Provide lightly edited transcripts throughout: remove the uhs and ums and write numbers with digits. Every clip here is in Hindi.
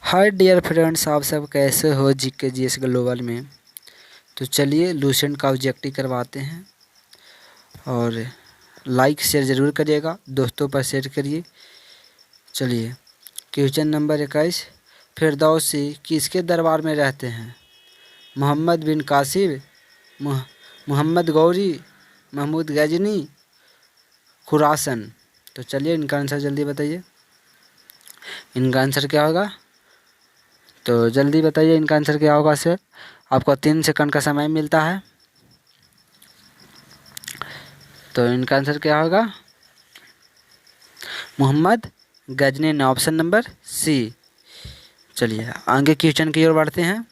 हाय डियर फ्रेंड्स, आप सब कैसे हो जीके जीएस ग्लोबल में। तो चलिए लूसेंट का ऑब्जेक्टिव करवाते हैं और लाइक शेयर ज़रूर करिएगा, दोस्तों पर शेयर करिए। चलिए क्वेश्चन नंबर 21, फिरदौसी किसके दरबार में रहते हैं? मोहम्मद बिन कासिम, मोहम्मद गौरी, महमूद गजनी, खुरासन। तो चलिए इनका आंसर जल्दी बताइए। इनका आंसर क्या होगा? तो जल्दी बताइए इनका आंसर क्या होगा सर। आपको 3 सेकंड का समय मिलता है। तो इनका आंसर क्या होगा? Mohammad Ghazni, option number C. चलिए आगे क्वेश्चन की ओर बढ़ते हैं।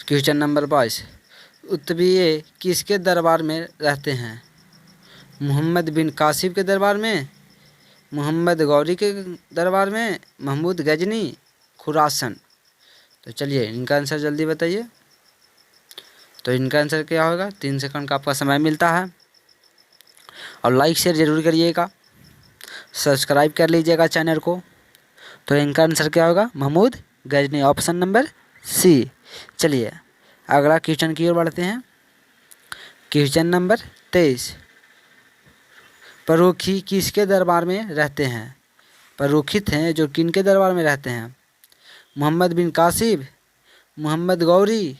क्वेश्चन नंबर 22, उत्तबीय किसके दरबार में रहते हैं? मोहम्मद बिन कासिम के दरबार में, मोहम्मद गौरी के दरबार में, महमूद गजनी, खुरासन। तो चलिए इनका आंसर जल्दी बताइए। तो इनका आंसर क्या होगा? 3 सेकंड का आपका समय मिलता है और लाइक शेयर ज़रूर करिएगा, सब्सक्राइब कर लीजिएगा चैनल को। तो इनका आंसर क्या होगा? Mahmud Ghazni, option number C. चलिए अगला क्वेश्चन की ओर बढ़ते हैं। क्वेश्चन नंबर 23, परोखी किसके दरबार में रहते हैं? परोखित हैं जो किनके दरबार में रहते हैं? मोहम्मद बिन कासिम, मोहम्मद गौरी,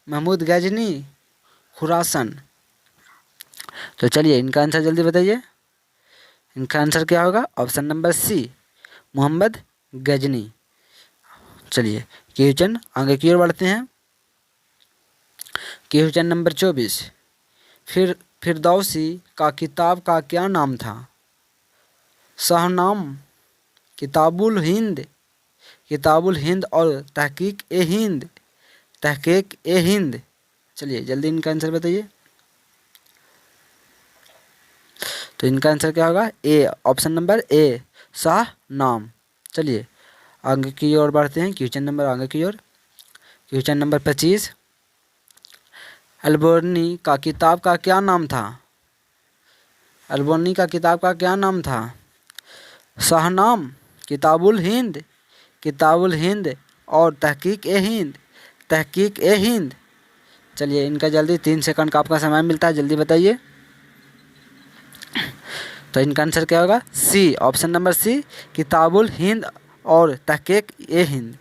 महमूद गजनी, खुरासन। तो चलिए इनका आंसर जल्दी बताइए। इनका आंसर क्या होगा? Option number C, Mohammad Ghazni. चलिए क्वेश्चन आगे की ओर बढ़ते हैं। क्वेश्चन नंबर 24, फिरदौसी का किताब का क्या नाम था? शाहनाम, किताबुल हिंद, किताबुल हिंद और तहकीक ए हिंद, तहकीक ए हिंद। चलिए जल्दी इनका आंसर बताइए। तो इनका आंसर क्या होगा? ए, ऑप्शन नंबर ए, शाहनाम। चलिए आगे की ओर बढ़ते हैं। क्वेश्चन नंबर आगे की ओर। क्वेश्चन नंबर 25, अल्बर्नी का किताब का क्या नाम था? अल्बर्नी का किताब का क्या नाम था? शाहनाम, किताबुल हिंद, किताबुल हिंद और तहकीक ए हिंद, तहकीक ए हिंद। चलिए इनका जल्दी 3 सेकंड का आपका समय मिलता है, जल्दी बताइए। तो इनका आंसर क्या होगा? सी, ऑप्शन नंबर सी, किताबुल हिंद और तहकीक ए हिंद।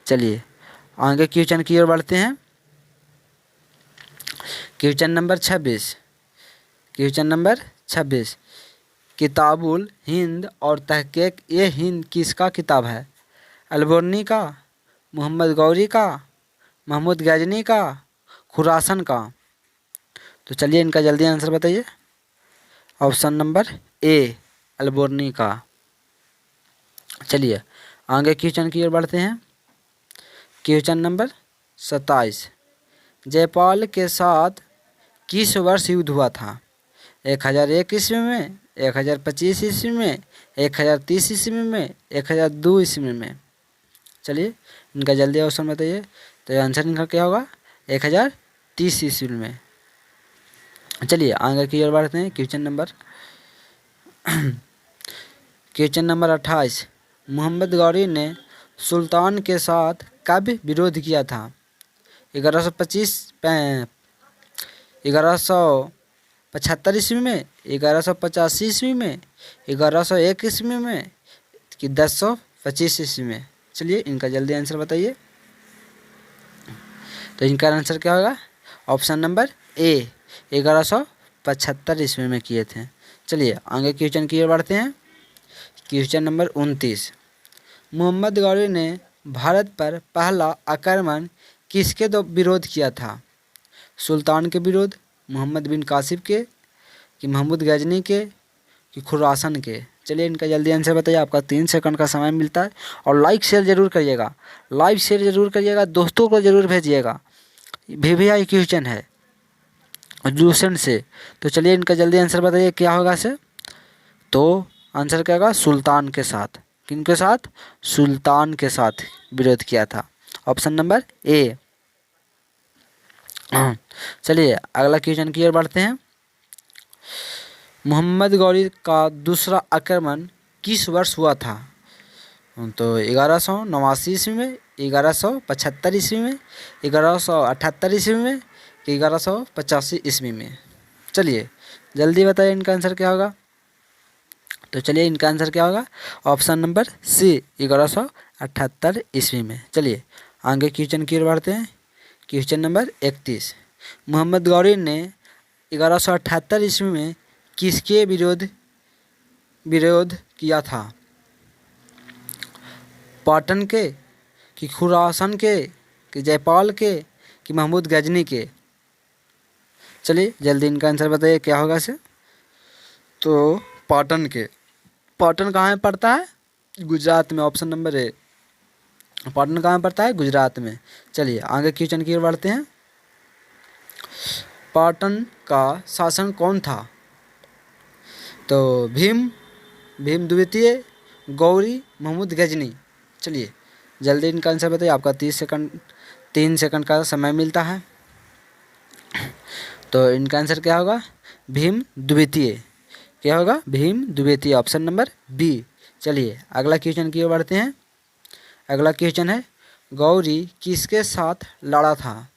चलिए आगे क्वेश्चन की ओर बढ़ते हैं। Question number 26, question number 26, Kitabul Hind और तहकीक ए हिंद किसका किताब है? अल्बर्नी का, मोहम्मद गौरी का, महमूद गजनी का, खुरासन का। तो चलिए इनका जल्दी आंसर बताइए। ऑप्शन नंबर ए, अल्बर्नी का। चलिए आगे क्वेश्चन की ओर बढ़ते हैं। क्वेश्चन नंबर 27, जयपाल के साथ किस वर्ष युद्ध हुआ था? 1001 ईस्वी में, 1025 ईस्वी में, 1030 ईस्वी में, 1002 ईस्वी में। चलिए इनका जल्दी ऑप्शन बताइए। तो आंसर इनका क्या होगा? 1030 ईस्वी में। चलिए आगे की ओर बढ़ते हैं। क्वेश्चन नंबर 28, मोहम्मद गौरी ने सुल्तान के साथ कब विरोध किया था? 1175 ईस्वी में, 1185 ईस्वी में, 1101 ईस्वी में कि 1025 ईस्वी में? चलिए इनका जल्दी आंसर बताइए। तो इनका आंसर क्या होगा? ऑप्शन नंबर ए, 1175 ईस्वी में किए थे। चलिए आगे क्वेश्चन की ओर बढ़ते हैं। क्वेश्चन नंबर 29, मोहम्मद गौरी ने भारत पर पहला आक्रमण किसके विरोध किया था? सुल्तान के विरोध, मोहम्मद बिन कासिम के, कि महमूद गजनी के, कि खुरासन के? चलिए इनका जल्दी आंसर बताइए। आपका 3 सेकंड का समय मिलता है और लाइक शेयर ज़रूर करिएगा, लाइक शेयर ज़रूर करिएगा, दोस्तों को ज़रूर भेजिएगा। VVI क्वेश्चन है लूसेंट से। तो चलिए इनका जल्दी आंसर बताइए क्या होगा सर। तो आंसर क्या होगा? सुल्तान के साथ। किनके साथ? सुल्तान के साथ विरोध किया था, ऑप्शन नंबर ए। चलिए अगला क्वेश्चन की ओर बढ़ते हैं। मोहम्मद गौरी का दूसरा आक्रमण किस वर्ष हुआ था? तो 1189 ईस्वी में, 1175 ईस्वी में, 1178 ईस्वी में, 1185 ईस्वी में। चलिए जल्दी बताइए इनका आंसर क्या होगा। तो चलिए इनका आंसर क्या होगा, ऑप्शन नंबर सी 1178 ईस्वी में। चलिए आगे क्वेश्चन की ओर बढ़ते हैं। क्वेश्चन नंबर 31, मोहम्मद गौरी ने 1178 ईस्वी में किसके विरोध किया था? पाटन के, कि खुरासान के, कि जयपाल के, कि महमूद गजनी के? चलिए जल्दी इनका आंसर बताइए क्या होगा इसे। तो पाटन के। पाटन कहाँ पड़ता है? गुजरात में, ऑप्शन नंबर ए। पाटन कहाँ पड़ता है? गुजरात में। चलिए आगे क्वेश्चन की ओर बढ़ते हैं। पाटन का शासन कौन था? तो भीम द्वितीय, गौरी, महमूद गजनी। चलिए जल्दी इनका आंसर बताइए, आपका 3 सेकंड का समय मिलता है। तो इनका आंसर क्या होगा, भीम द्वितीय। क्या होगा? भीम द्वितीय, ऑप्शन नंबर बी। चलिए अगला क्वेश्चन की ओर बढ़ते हैं। अगला क्वेश्चन है, गौरी किसके साथ लड़ा था?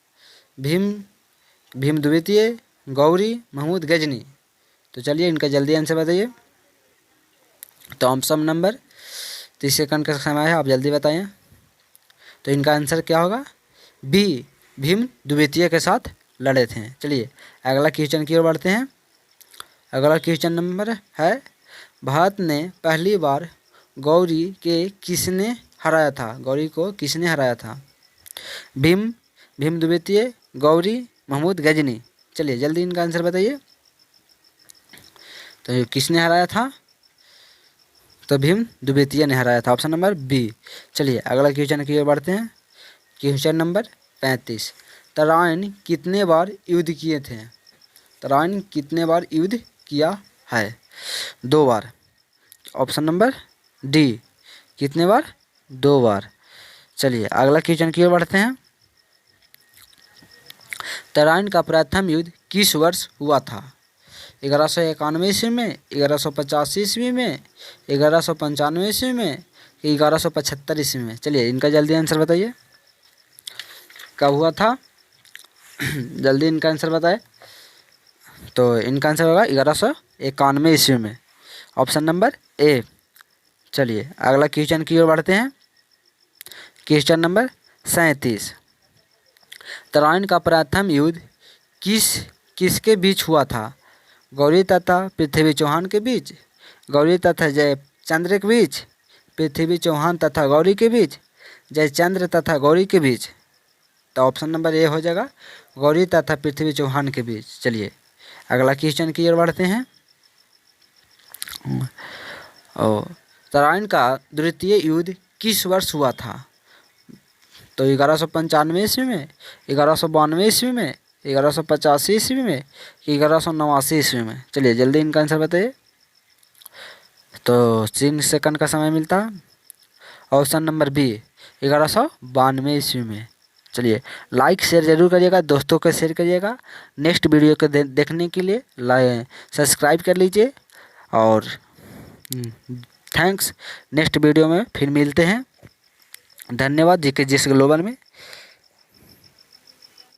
भीम द्वितीय, गौरी, महमूद गजनी। तो चलिए इनका जल्दी आंसर बताइए। तो ऑप्शन नंबर 30 सेकंड का समय है, आप जल्दी बताएं। तो इनका आंसर क्या होगा, बी, भीम द्वितीय के साथ लड़े थे। चलिए अगला क्वेश्चन की ओर बढ़ते हैं। अगला क्वेश्चन नंबर है, भारत ने पहली बार गौरी के किसने हराया था? गौरी को किसने हराया था? भीम द्वितीय, गौरी, महमूद गजनी। चलिए जल्दी इनका आंसर बताइए। तो किसने हराया था? तो भीम द्वितीय ने हराया था, ऑप्शन नंबर बी। चलिए अगला क्वेश्चन की ओर बढ़ते हैं। क्वेश्चन नंबर 35, तराइन कितने बार युद्ध किए थे? तराइन कितने बार युद्ध किया है? 2 बार, ऑप्शन नंबर डी। कितने बार? 2 बार। चलिए अगला क्वेश्चन की ओर बढ़ते हैं। तराइन का प्रथम युद्ध किस वर्ष हुआ था? 1191 ईस्वी में, 1185 ईस्वी में, 1195 ईस्वी में, 1175 ईस्वी में? चलिए इनका जल्दी आंसर बताइए, कब हुआ था? जल्दी इनका आंसर बताएं। तो इनका आंसर होगा 1191 ईस्वी में, ऑप्शन नंबर ए। चलिए अगला क्वेश्चन की ओर बढ़ते हैं। क्वेश्चन नंबर 37, तराइन का प्रथम युद्ध किसके बीच हुआ था? गौरी तथा पृथ्वी चौहान के बीच, गौरी तथा जयचंद्र के बीच, पृथ्वी चौहान तथा गौरी के बीच, जयचंद्र तथा गौरी के बीच? तो ऑप्शन नंबर ए हो जाएगा, गौरी तथा पृथ्वी चौहान के बीच। चलिए अगला क्वेश्चन की ओर बढ़ते हैं। तराइन का द्वितीय युद्ध किस वर्ष हुआ था? तो 1195 ईस्वी में, 1192 ईस्वी में, 1185 ईस्वी में, 1189 ईस्वी में? चलिए जल्दी इनका आंसर बताइए। तो 3 सेकंड का समय मिलता है, ऑप्शन नंबर बी 1192 ईस्वी में। चलिए लाइक शेयर जरूर करिएगा, दोस्तों को शेयर करिएगा। नेक्स्ट वीडियो को देखने के लिए सब्सक्राइब कर लीजिए और थैंक्स। नेक्स्ट वीडियो में फिर मिलते हैं। धन्यवाद। जीके ग्लोबल में।